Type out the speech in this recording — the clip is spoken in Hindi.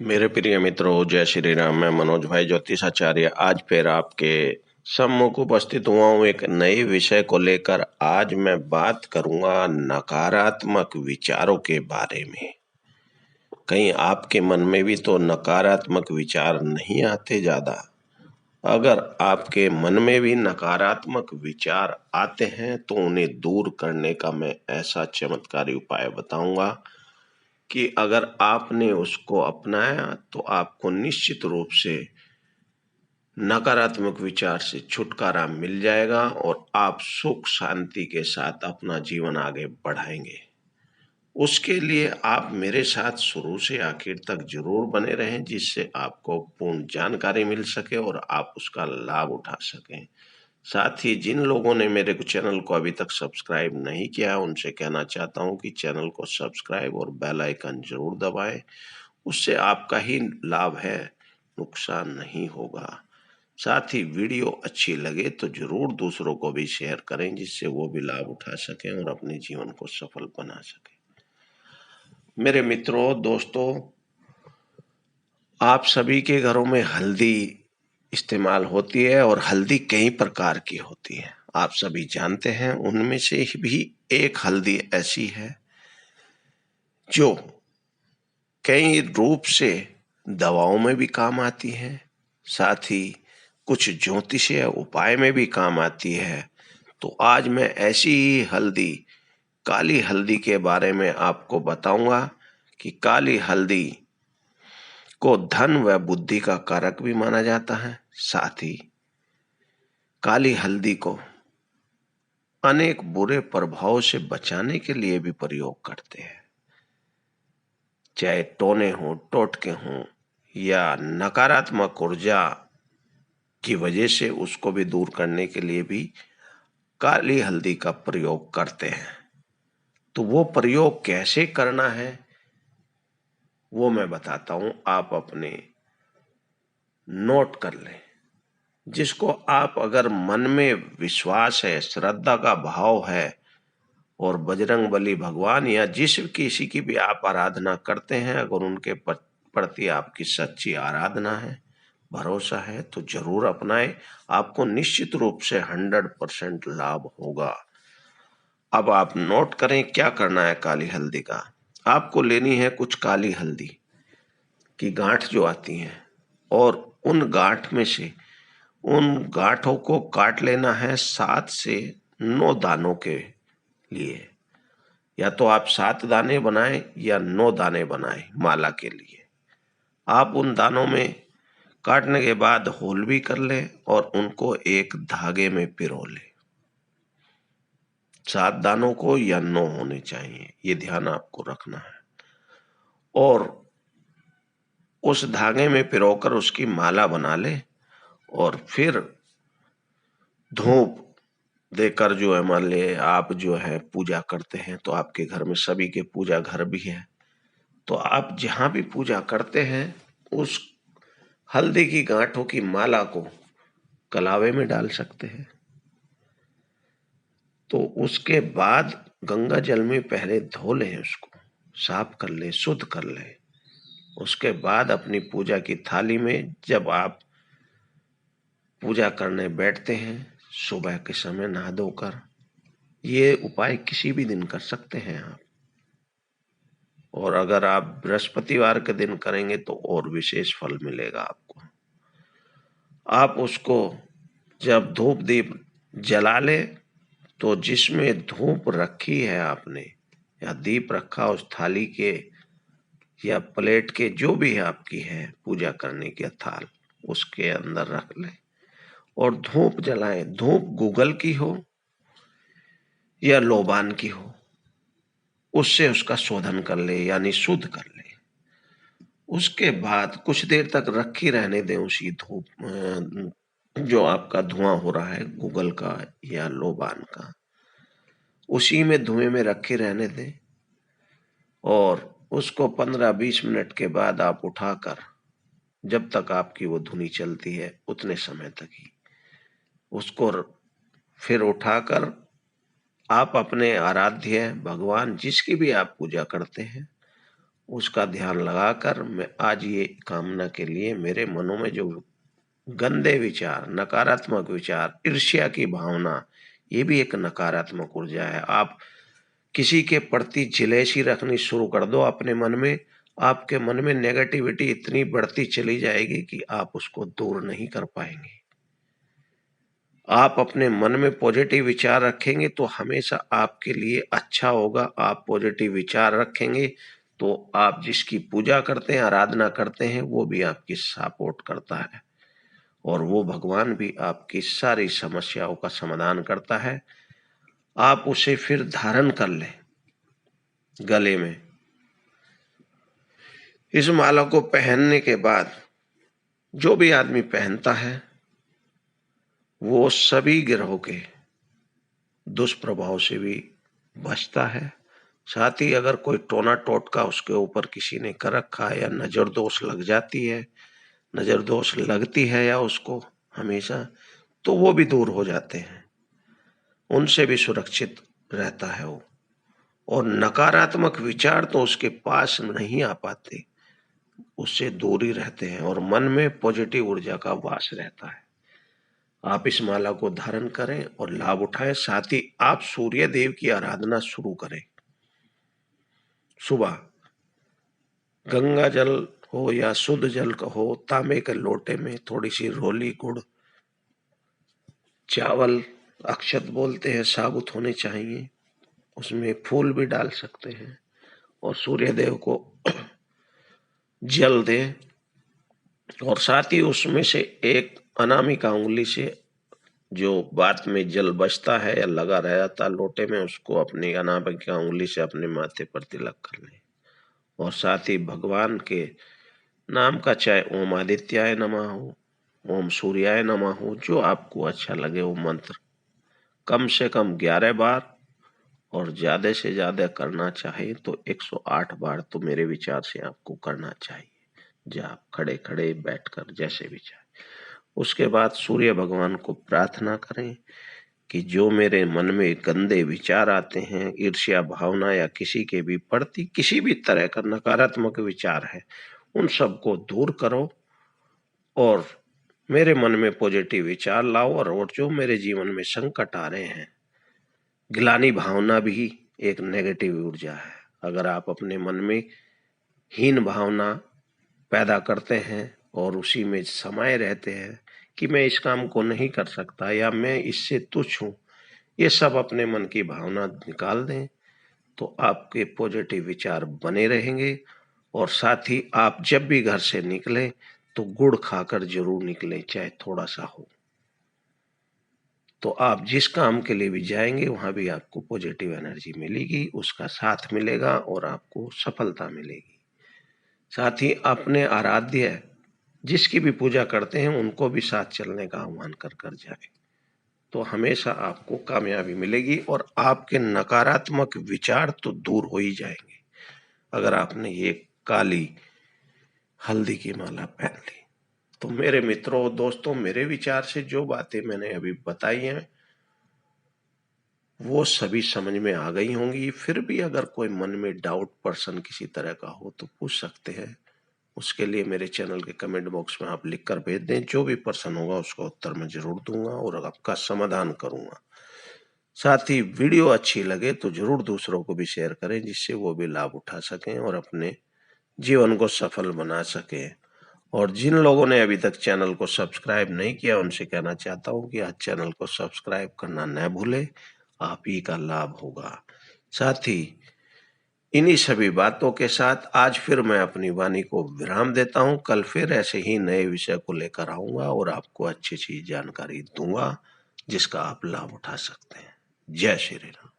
मेरे प्रिय मित्रों, जय श्री राम। मैं मनोज भाई ज्योतिषाचार्य आज फिर आपके सम्मुख उपस्थित हुआ हूँ एक नए विषय को लेकर। आज मैं बात करूंगा नकारात्मक विचारों के बारे में। कहीं आपके मन में भी तो नकारात्मक विचार नहीं आते ज्यादा? अगर आपके मन में भी नकारात्मक विचार आते हैं तो उन्हें दूर करने का मैं ऐसा चमत्कारी उपाय बताऊंगा कि अगर आपने उसको अपनाया तो आपको निश्चित रूप से नकारात्मक विचार से छुटकारा मिल जाएगा और आप सुख शांति के साथ अपना जीवन आगे बढ़ाएंगे। उसके लिए आप मेरे साथ शुरू से आखिर तक जरूर बने रहें, जिससे आपको पूर्ण जानकारी मिल सके और आप उसका लाभ उठा सकें। साथ ही जिन लोगों ने मेरे चैनल को अभी तक सब्सक्राइब नहीं किया उनसे कहना चाहता हूं कि चैनल को सब्सक्राइब और बेल आइकन जरूर दबाएं। उससे आपका ही लाभ है, नुकसान नहीं होगा। साथ ही वीडियो अच्छी लगे तो जरूर दूसरों को भी शेयर करें, जिससे वो भी लाभ उठा सकें और अपने जीवन को सफल बना सकें। मेरे मित्रों, दोस्तों, आप सभी के घरों में हल्दी इस्तेमाल होती है और हल्दी कई प्रकार की होती है, आप सभी जानते हैं। उनमें से भी एक हल्दी ऐसी है जो कई रूप से दवाओं में भी काम आती है, साथ ही कुछ ज्योतिषीय उपाय में भी काम आती है। तो आज मैं ऐसी ही हल्दी, काली हल्दी के बारे में आपको बताऊंगा कि काली हल्दी को धन व बुद्धि का कारक भी माना जाता है। साथ ही काली हल्दी को अनेक बुरे प्रभाव से बचाने के लिए भी प्रयोग करते हैं, चाहे टोने हो, टोटके हों या नकारात्मक ऊर्जा की वजह से उसको भी दूर करने के लिए भी काली हल्दी का प्रयोग करते हैं। तो वो प्रयोग कैसे करना है वो मैं बताता हूं, आप अपने नोट कर लें। जिसको आप अगर मन में विश्वास है, श्रद्धा का भाव है और बजरंग बली भगवान या जिस किसी की भी आप आराधना करते हैं, अगर उनके प्रति आपकी सच्ची आराधना है, भरोसा है, तो जरूर अपनाएं। आपको निश्चित रूप से 100% लाभ होगा। अब आप नोट करें क्या करना है। काली हल्दी का आपको लेनी है कुछ काली हल्दी की गांठ जो आती है, और उन गांठ में से उन गांठों को काट लेना है 7 से 9 दानों के लिए। या तो आप 7 दाने बनाएं या 9 दाने बनाएं माला के लिए। आप उन दानों में काटने के बाद होल भी कर लें और उनको एक धागे में पिरो लें। 7 दानों को या 9 होने चाहिए, ये ध्यान आपको रखना है। और उस धागे में पिरोकर उसकी माला बना ले और फिर धूप देकर, जो है, मान ले आप जो है पूजा करते हैं तो आपके घर में सभी के पूजा घर भी है, तो आप जहां भी पूजा करते हैं उस हल्दी की गांठों की माला को कलावे में डाल सकते हैं। तो उसके बाद गंगा जल में पहले धो लें, उसको साफ कर लें, शुद्ध कर लें। उसके बाद अपनी पूजा की थाली में जब आप पूजा करने बैठते हैं सुबह के समय नहा धोकर, ये उपाय किसी भी दिन कर सकते हैं आप। और अगर आप बृहस्पतिवार के दिन करेंगे तो और विशेष फल मिलेगा आपको। आप उसको जब धूप दीप जला ले तो जिसमें धूप रखी है आपने या दीप रखा उस थाली के या प्लेट के, जो भी आपकी है पूजा करने की थाल, उसके अंदर रख ले और धूप जलाएं। धूप गूगल की हो या लोबान की हो, उससे उसका शोधन कर ले यानी शुद्ध कर ले। उसके बाद कुछ देर तक रखी रहने दें उसी धूप, जो आपका धुआं हो रहा है गूगल का या लोबान का, उसी में धुएं में रखे रहने दें। और उसको 15-20 मिनट के बाद आप उठाकर, जब तक आपकी वो धुनी चलती है उतने समय तक ही उसको फिर उठाकर आप अपने आराध्य भगवान जिसकी भी आप पूजा करते हैं उसका ध्यान लगाकर मैं आज ये कामना के लिए मेरे मनों में जो गंदे विचार, नकारात्मक विचार, ईर्ष्या की भावना, ये भी एक नकारात्मक ऊर्जा है। आप किसी के प्रति जेलसी रखनी शुरू कर दो अपने मन में, आपके मन में नेगेटिविटी इतनी बढ़ती चली जाएगी कि आप उसको दूर नहीं कर पाएंगे। आप अपने मन में पॉजिटिव विचार रखेंगे तो हमेशा आपके लिए अच्छा होगा। आप पॉजिटिव विचार रखेंगे तो आप जिसकी पूजा करते हैं, आराधना करते हैं, वो भी आपकी सपोर्ट करता है और वो भगवान भी आपकी सारी समस्याओं का समाधान करता है। आप उसे फिर धारण कर लें गले में। इस माला को पहनने के बाद जो भी आदमी पहनता है वो सभी ग्रहों के दुष्प्रभाव से भी बचता है। साथ ही अगर कोई टोना टोटका उसके ऊपर किसी ने कर रखा है या नजर दोष लग जाती है, नजर दोष लगती है या उसको हमेशा, तो वो भी दूर हो जाते हैं, उनसे भी सुरक्षित रहता है वो। और नकारात्मक विचार तो उसके पास नहीं आ पाते, उससे दूर ही रहते हैं और मन में पॉजिटिव ऊर्जा का वास रहता है। आप इस माला को धारण करें और लाभ उठाएं। साथ ही आप सूर्य देव की आराधना शुरू करें। सुबह गंगा जल हो या शुद्ध जल का हो, तांबे के लोटे में थोड़ी सी रोली, गुड़, चावल, अक्षत बोलते हैं, साबुत होने चाहिए, उसमें फूल भी डाल सकते हैं और सूर्य देव को जल दें। और साथ ही उसमें से एक अनामिका उंगली से जो बाद में जल बचता है या लगा रहता लोटे में, उसको अपनी अनामिका उंगली से अपने माथे पर तिलक कर लें। और साथ ही भगवान के नाम का, चाहे ओम आदित्याय नमः हो, ओम सूर्याय नमः हो, जो आपको अच्छा लगे वो मंत्र कम से कम 11 बार और ज्यादा से ज्यादा करना चाहे तो 108 बार तो मेरे विचार से आपको करना चाहिए, जब आप खड़े खड़े बैठकर जैसे भी चाहे। उसके बाद सूर्य भगवान को प्रार्थना करें कि जो मेरे मन में गंदे विचार आते हैं, ईर्ष्या भावना या किसी के भी प्रति किसी भी तरह का नकारात्मक विचार है, उन सबको दूर करो और मेरे मन में पॉजिटिव विचार लाओ। और जो मेरे जीवन में संकट आ रहे हैं, ग्लानि भावना भी एक नेगेटिव ऊर्जा है। अगर आप अपने मन में हीन भावना पैदा करते हैं और उसी में समाये रहते हैं कि मैं इस काम को नहीं कर सकता या मैं इससे तुच्छ हूं, ये सब अपने मन की भावना निकाल दें तो आपके पॉजिटिव विचार बने रहेंगे। और साथ ही आप जब भी घर से निकलें तो गुड़ खाकर जरूर निकलें, चाहे थोड़ा सा हो। तो आप जिस काम के लिए भी जाएंगे वहां भी आपको पॉजिटिव एनर्जी मिलेगी, उसका साथ मिलेगा और आपको सफलता मिलेगी। साथ ही अपने आराध्य जिसकी भी पूजा करते हैं उनको भी साथ चलने का आह्वान कर कर जाए, तो हमेशा आपको कामयाबी मिलेगी और आपके नकारात्मक विचार तो दूर हो ही जाएंगे अगर आपने ये काली हल्दी की माला पहन ली। तो मेरे मित्रों, दोस्तों, मेरे विचार से जो बातें मैंने अभी बताई हैं वो सभी समझ में आ गई होंगी। फिर भी अगर कोई मन में डाउट पर्सन किसी तरह का हो तो पूछ सकते हैं। उसके लिए मेरे चैनल के कमेंट बॉक्स में आप लिखकर भेज दें, जो भी पर्सन होगा उसका उत्तर मैं जरूर दूंगा और आपका समाधान करूंगा। साथ ही वीडियो अच्छी लगे तो जरूर दूसरों को भी शेयर करें, जिससे वो भी लाभ उठा सकें और अपने जीवन को सफल बना सकें। और जिन लोगों ने अभी तक चैनल को सब्सक्राइब नहीं किया उनसे कहना चाहता हूं कि आज चैनल को सब्सक्राइब करना न भूले, आप ही का लाभ होगा। साथ ही इन्हीं सभी बातों के साथ आज फिर मैं अपनी वाणी को विराम देता हूं। कल फिर ऐसे ही नए विषय को लेकर आऊंगा और आपको अच्छी जानकारी दूंगा जिसका आप लाभ उठा सकते हैं। जय श्री राम।